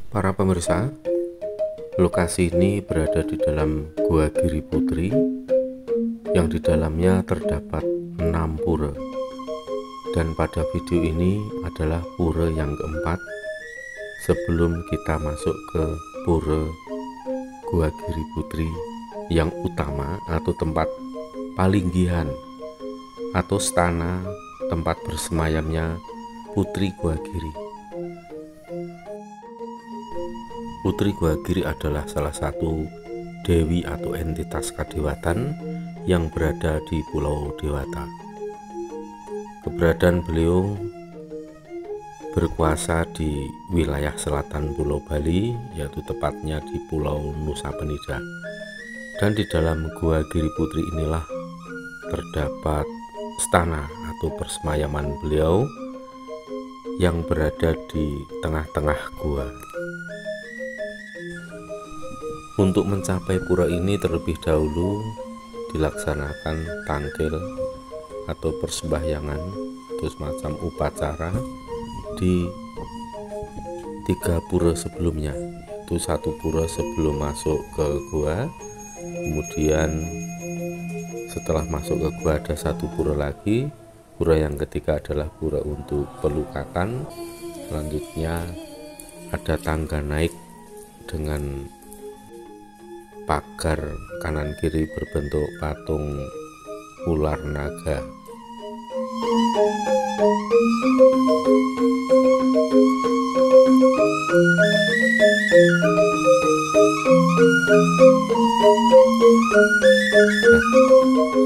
Para pemirsa, lokasi ini berada di dalam Gua Giri Putri yang di dalamnya terdapat 6 pura. Dan pada video ini adalah pura yang keempat sebelum kita masuk ke pura Gua Giri Putri yang utama atau tempat palinggihan atau stana tempat bersemayamnya Putri Gua Giri. Putri Gua Giri adalah salah satu dewi atau entitas kadewatan yang berada di Pulau Dewata. Keberadaan beliau berkuasa di wilayah selatan Pulau Bali, yaitu tepatnya di Pulau Nusa Penida. Dan di dalam Gua Giri Putri inilah terdapat stana atau persemayaman beliau yang berada di tengah-tengah gua. Untuk mencapai pura ini terlebih dahulu dilaksanakan tangkil atau persembahyangan atau semacam upacara di 3 pura sebelumnya. Itu 1 pura sebelum masuk ke gua, kemudian setelah masuk ke gua ada 1 pura lagi. Pura yang ketiga adalah pura untuk pelukakan. Selanjutnya ada tangga naik dengan pagar kanan kiri berbentuk patung ular naga.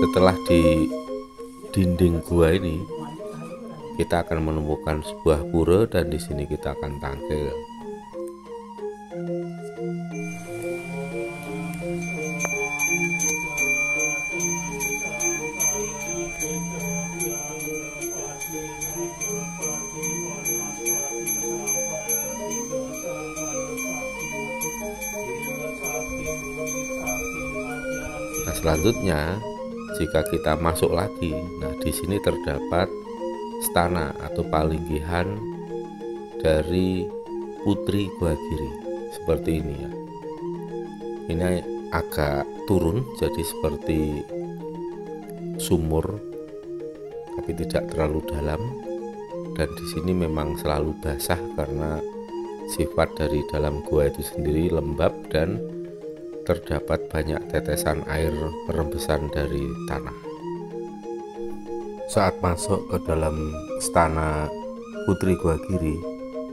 Setelah di dinding gua ini kita akan menemukan sebuah pura dan di sini kita akan tangkil. Nah, selanjutnya jika kita masuk lagi, nah di sini terdapat stana atau palinggihan dari Putri Gua Giri seperti ini ya. Ini agak turun jadi seperti sumur tapi tidak terlalu dalam, dan di sini memang selalu basah karena sifat dari dalam gua itu sendiri lembab dan terdapat banyak tetesan air rembesan dari tanah. Saat masuk ke dalam stana Putri Gua Giri,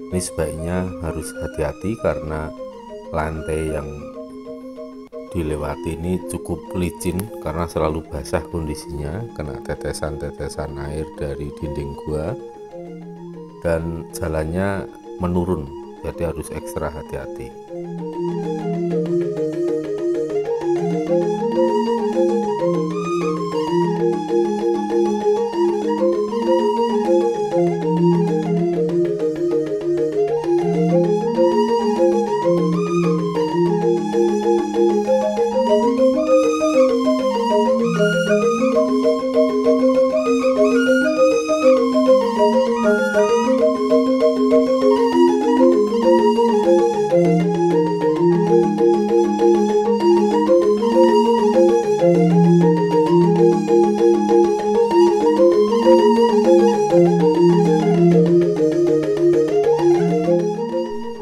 ini sebaiknya harus hati-hati karena lantai yang dilewati ini cukup licin karena selalu basah kondisinya, kena tetesan-tetesan air dari dinding gua, dan jalannya menurun, jadi harus ekstra hati-hati.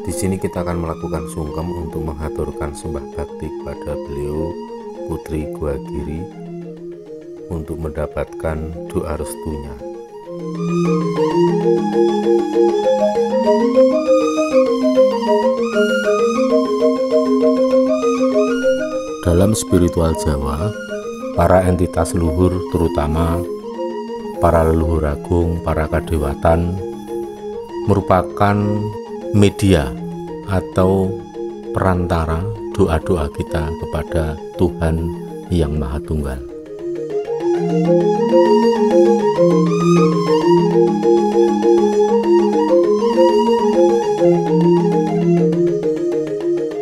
Di sini kita akan melakukan sungkem untuk menghaturkan sembah bakti kepada beliau Putri Gua Giri untuk mendapatkan doa restunya. Dalam spiritual Jawa, para entitas luhur terutama para leluhur agung, para kadewatan merupakan media atau perantara doa-doa kita kepada Tuhan yang Maha Tunggal.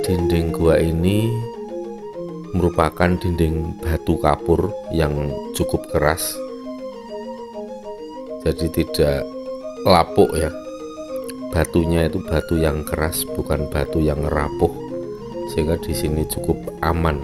Dinding gua ini merupakan dinding batu kapur yang cukup keras, jadi tidak lapuk ya. batunya itu batu yang keras, bukan batu yang rapuh, sehingga di sini cukup aman.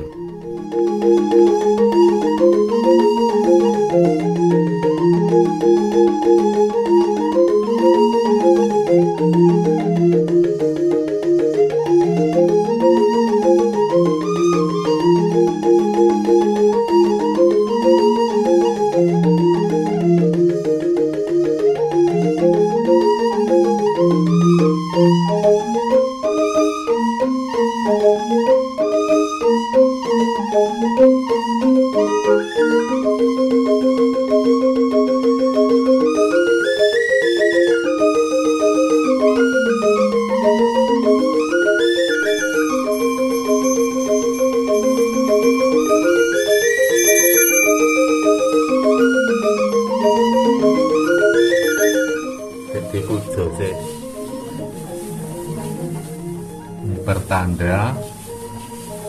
Pertanda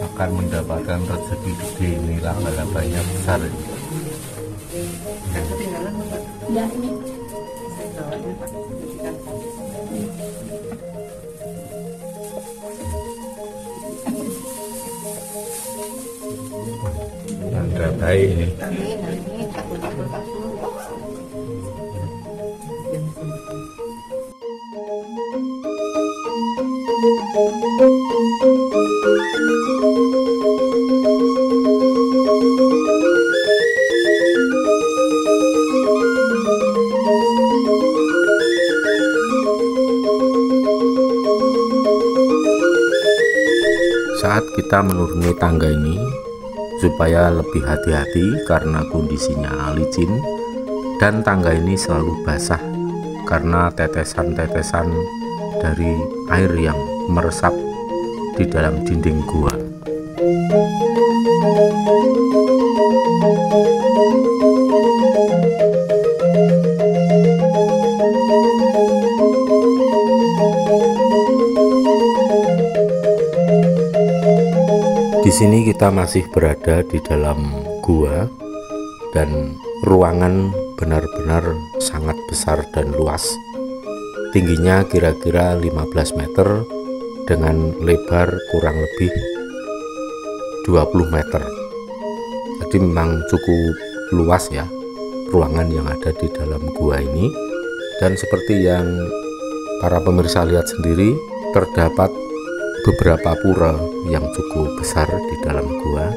akan mendapatkan rezeki gede, inilah laba-labanya besar ini. Ya, ini. Tanda baik ini. Saat kita menuruni tangga ini, supaya lebih hati-hati karena kondisinya licin dan tangga ini selalu basah karena tetesan-tetesan dari air yang meresap di dalam dinding gua. Di sini kita masih berada di dalam gua dan ruangan benar-benar sangat besar dan luas. Tingginya kira-kira 15 meter dengan lebar kurang lebih 20 meter. Jadi memang cukup luas ya ruangan yang ada di dalam gua ini. Dan seperti yang para pemirsa lihat sendiri, terdapat beberapa pura yang cukup besar di dalam gua.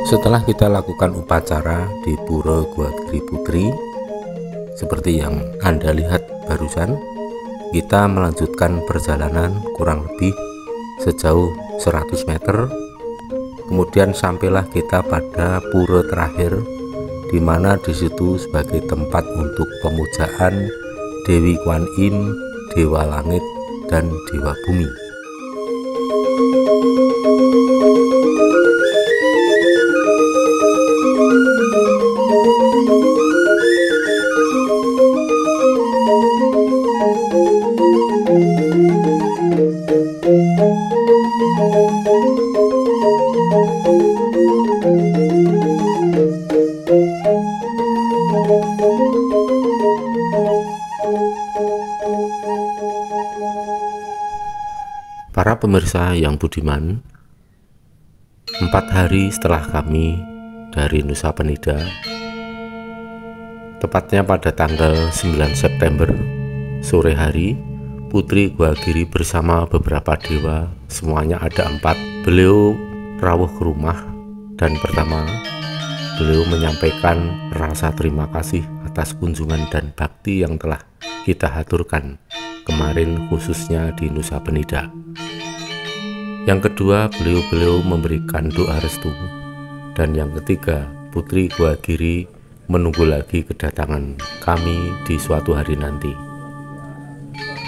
Setelah kita lakukan upacara di Pura Gua Giri Putri, seperti yang Anda lihat barusan, kita melanjutkan perjalanan kurang lebih sejauh 100 meter. Kemudian sampailah kita pada pura terakhir, di mana di situ sebagai tempat untuk pemujaan Dewi Kwan Im, Dewa Langit, dan Dewa Bumi. Para pemirsa yang budiman, 4 hari setelah kami dari Nusa Penida, tepatnya pada tanggal 9 September sore hari, Putri Gua Giri bersama beberapa dewa, semuanya ada 4. Beliau rawuh ke rumah, dan pertama beliau menyampaikan rasa terima kasih atas kunjungan dan bakti yang telah kita haturkan kemarin, khususnya di Nusa Penida. Yang kedua, beliau memberikan doa restu. Dan yang ketiga, Putri Gua Giri menunggu lagi kedatangan kami di suatu hari nanti.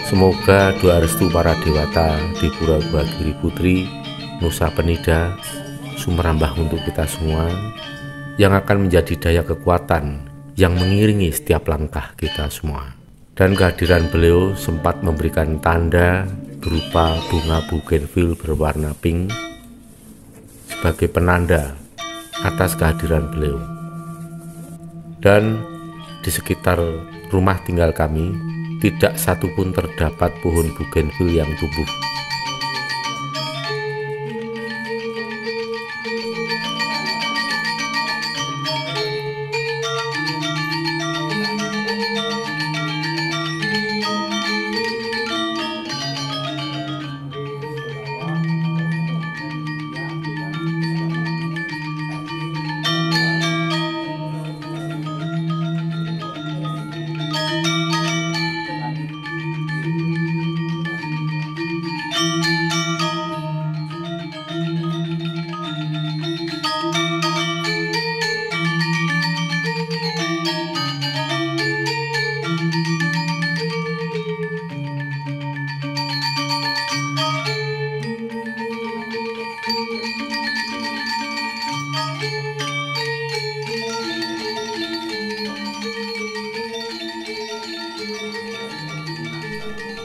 Semoga doa restu para dewata di Pura Gua Giri Putri, Nusa Penida, sumerambah untuk kita semua, yang akan menjadi daya kekuatan yang mengiringi setiap langkah kita semua. Dan kehadiran beliau sempat memberikan tanda berupa bunga bougainville berwarna pink sebagai penanda atas kehadiran beliau. Dan di sekitar rumah tinggal kami tidak satupun terdapat pohon bougainville yang tumbuh.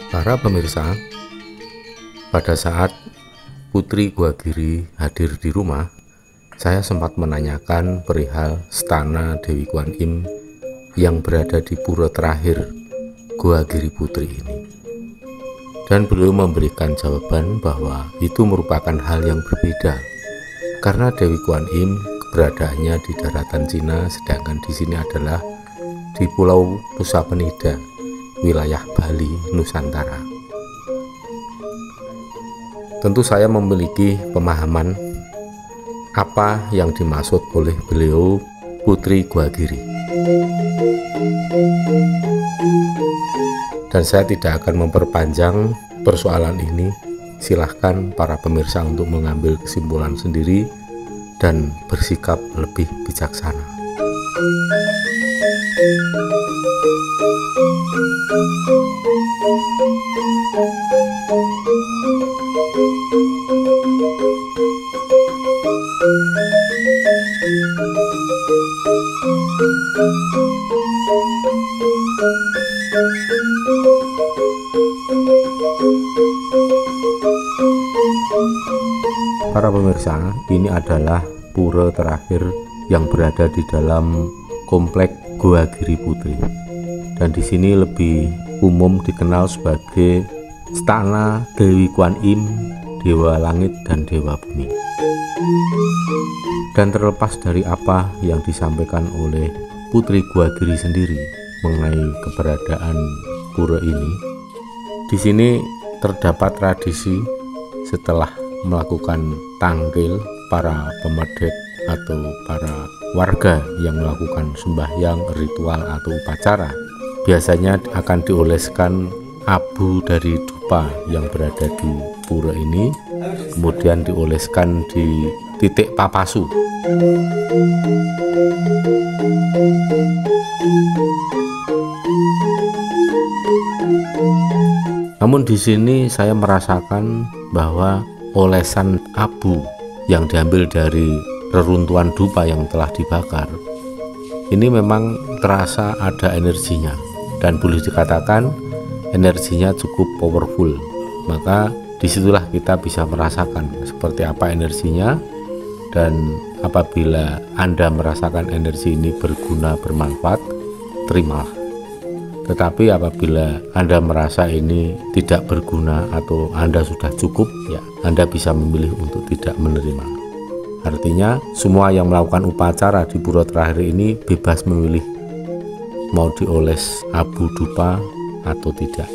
Para pemirsa, pada saat Putri Gua Giri hadir di rumah, saya sempat menanyakan perihal stana Dewi Kwan Im yang berada di pura terakhir Gua Giri Putri ini. Dan beliau memberikan jawaban bahwa itu merupakan hal yang berbeda, karena Dewi Kwan Im keberadaannya di daratan Cina, sedangkan di sini adalah di Pulau Nusa Penida, wilayah Bali, Nusantara. Tentu saya memiliki pemahaman apa yang dimaksud oleh beliau Putri Gua Giri. Dan saya tidak akan memperpanjang persoalan ini. Silahkan para pemirsa untuk mengambil kesimpulan sendiri dan bersikap lebih bijaksana. Para pemirsa, ini adalah pura terakhir yang berada di dalam komplek Gua Giri Putri. Dan di sini lebih umum dikenal sebagai Stana Dewi Kwan Im, Dewa Langit dan Dewa Bumi. Dan terlepas dari apa yang disampaikan oleh Putri Gua Giri sendiri mengenai keberadaan pura ini, di sini terdapat tradisi setelah melakukan tangkil para pemedek atau para warga yang melakukan sembahyang, ritual atau upacara, biasanya akan dioleskan abu dari dupa yang berada di pura ini, kemudian dioleskan di titik papasu. Namun di sini saya merasakan bahwa olesan abu yang diambil dari reruntuhan dupa yang telah dibakar ini memang terasa ada energinya, dan boleh dikatakan energinya cukup powerful. Maka disitulah kita bisa merasakan seperti apa energinya, dan apabila Anda merasakan energi ini berguna, bermanfaat, terimalah. Tetapi apabila Anda merasa ini tidak berguna atau Anda sudah cukup, ya Anda bisa memilih untuk tidak menerima. Artinya semua yang melakukan upacara di pura terakhir ini bebas memilih mau dioles abu dupa atau tidak.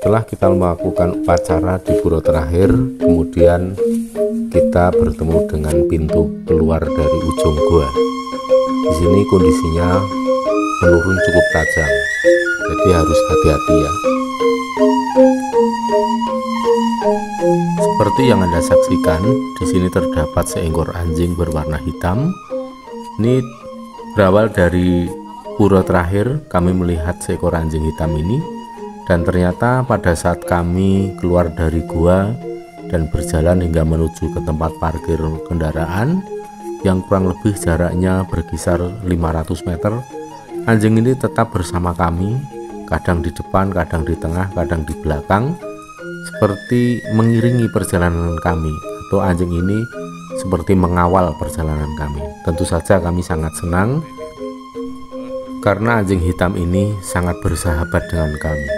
Setelah kita melakukan upacara di pura terakhir, kemudian kita bertemu dengan pintu keluar dari ujung gua. Di sini kondisinya menurun cukup tajam, jadi harus hati-hati ya. Seperti yang Anda saksikan, di sini terdapat seekor anjing berwarna hitam. Ini berawal dari pura terakhir, kami melihat seekor anjing hitam ini. Dan ternyata pada saat kami keluar dari gua dan berjalan hingga menuju ke tempat parkir kendaraan yang kurang lebih jaraknya berkisar 500 meter, anjing ini tetap bersama kami, kadang di depan, kadang di tengah, kadang di belakang, seperti mengiringi perjalanan kami, atau anjing ini seperti mengawal perjalanan kami. Tentu saja kami sangat senang karena anjing hitam ini sangat bersahabat dengan kami.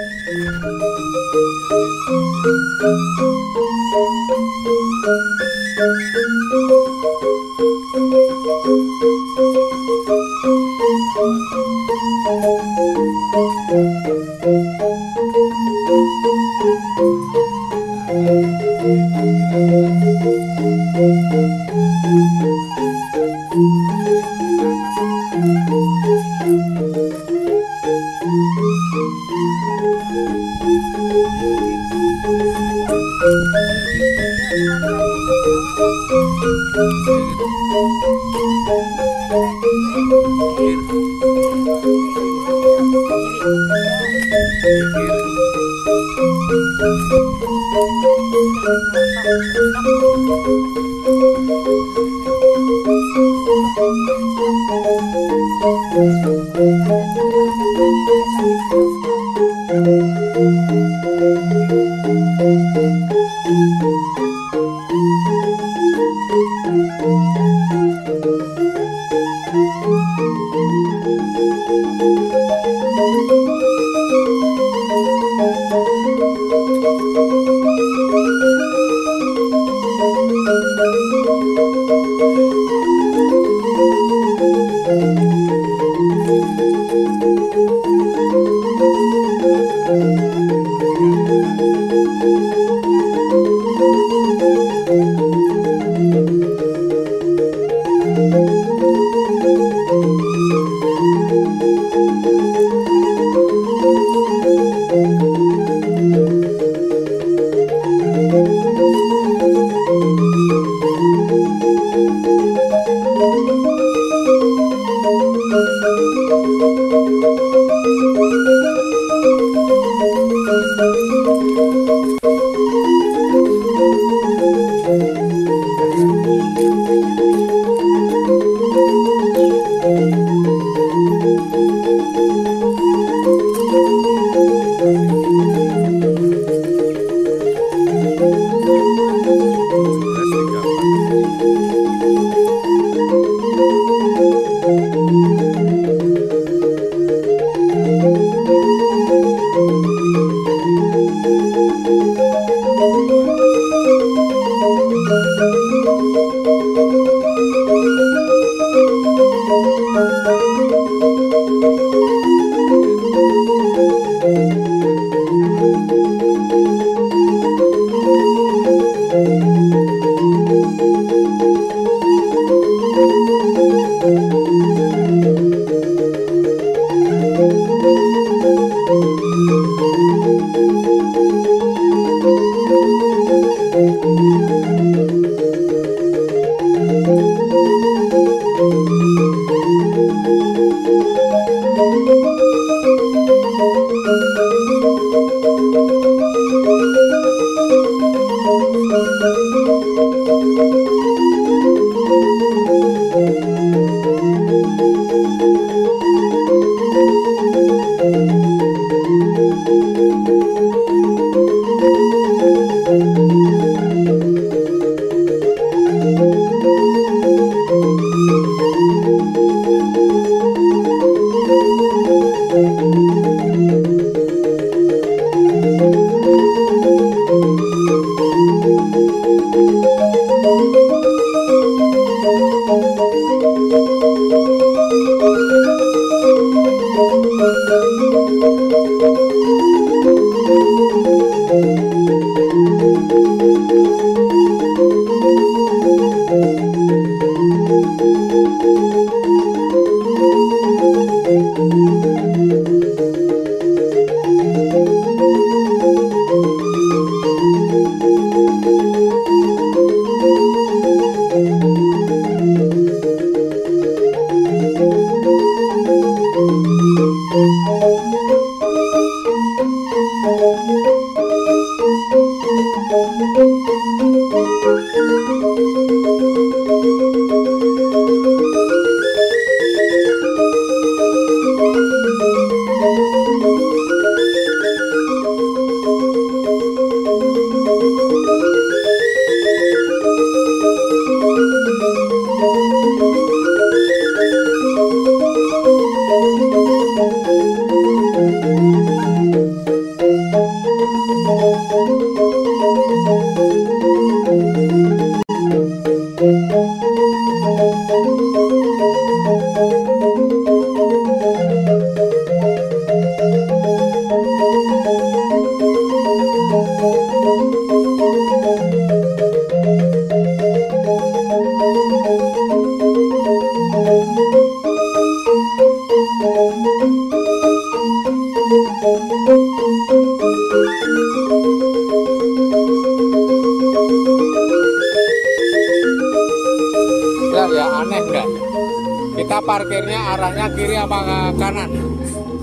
Kita parkirnya arahnya kiri apa ke kanan?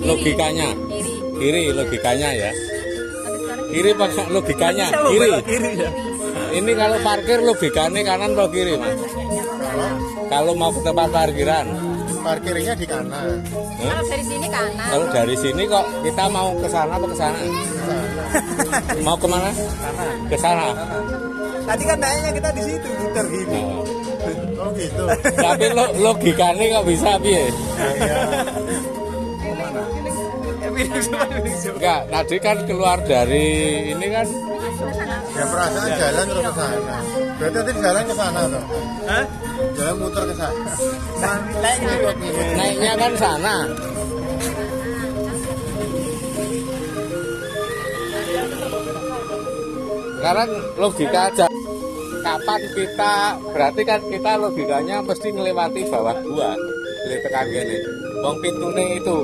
Logikanya. Kiri logikanya ya. Kiri pakai logikanya. Kiri. Ini kalau parkir logikanya kanan atau kiri, Mas? Kalau mau ke tempat parkiran, Parkirnya di kanan. Kalau dari sini kanan. kalau dari sini kok kita mau ke sana apa ke sana? Mau kemana? Ke sana. Tadi kan naiknya kita di situ muter gini. Oh gitu. Tapi logikanya kok bisa piye? Enggak, tadi kan keluar dari ini kan. Ya perasaan jalan terus ke sana. Berarti tadi jalan ke sana toh? Hah? Jalan muter ke sana. Naiknya kan sana. Sekarang logika aja. Kapan kita, berarti kan kita logikanya mesti melewati bawah gua. Lihat tekan gini. Wong pintune itu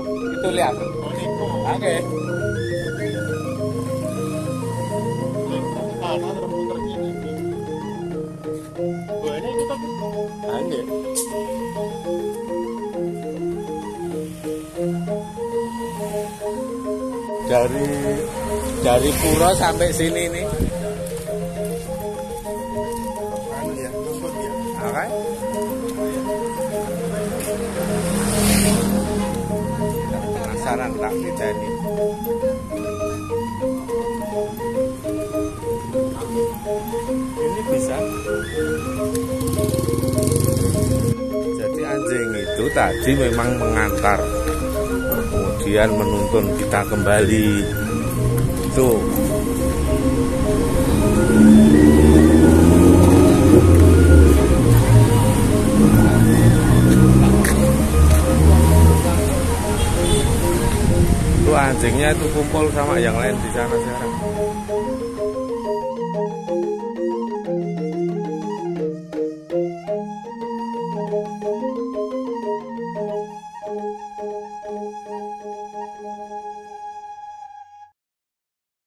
lihat. Oke. Dari pura sampai sini nih. Oke. Penasaran tak kita ini. Ini bisa. Jadi anjing itu tadi memang mengantar, kemudian menuntun kita kembali. Tuh. Tuh anjingnya itu kumpul sama yang lain di sana sekarang.